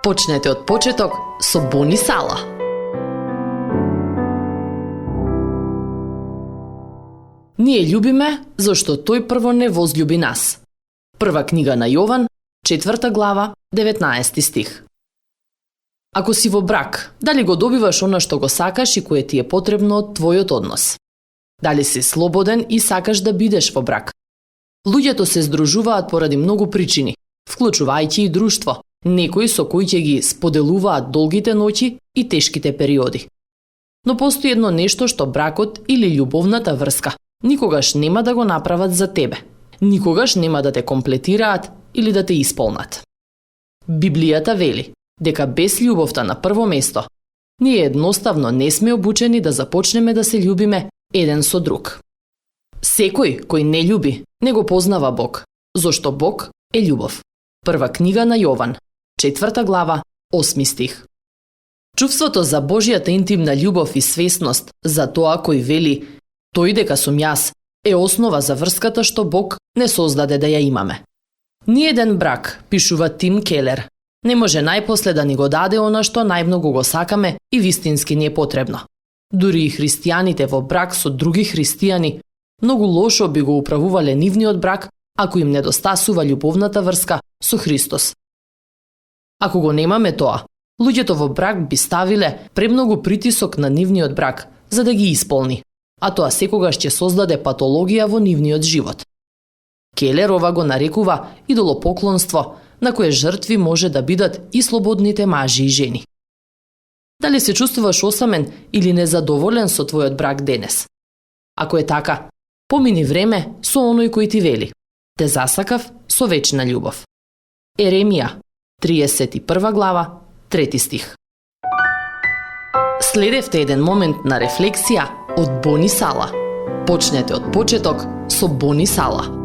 Почнете од почеток со Бони Сала. Ние љубиме зашто тој прво не возлюби нас. Прва книга на Јован, 4 глава, 19 стих. Ако си во брак, дали го добиваш она што го сакаш и кое ти е потребно од твојот однос? Дали си слободен и сакаш да бидеш во брак? Луѓето се здружуваат поради многу причини, вклучувајќи и друштво, некои со кои ќе ги споделуваат долгите ноќи и тешките периоди. Но постои едно нешто што бракот или љубовната врска никогаш нема да го направат за тебе. Никогаш нема да те комплетираат или да те исполнат. Библијата вели дека без љубовта на прво место, ние едноставно не сме обучени да започнеме да се љубиме еден со друг. Секој кој не љуби, не го познава Бог, зашто Бог е љубов. Прва книга на Јован, 4 глава, 8 стих. Чувството за Божјата интимна љубов и свесност за тоа кој вели тој дека сум јас е основа за врската што Бог не создаде да ја имаме. Ниеден брак, пишува Тим Келер, не може најпосле да ни го даде она што најмногу го сакаме и вистински ни е потребно. Дури и христијаните во брак со други христијани многу лошо би го управувале нивниот брак ако им недостасува љубовната врска со Христос. Ако го немаме тоа, луѓето во брак би ставиле премногу притисок на нивниот брак за да ги исполни, а тоа секогаш ќе создаде патологија во нивниот живот. Келер ова го нарекува идолопоклонство, на кое жртви може да бидат и слободните мажи и жени. Дали се чувствуваш осамен или незадоволен со твојот брак денес? Ако е така, помини време со оној кој ти вели: те засакав со вечна љубов. Еремија, 31 глава, 3 стих. Следевте еден момент на рефлексија од Бони Сала. Почнете од почеток со Бони Сала.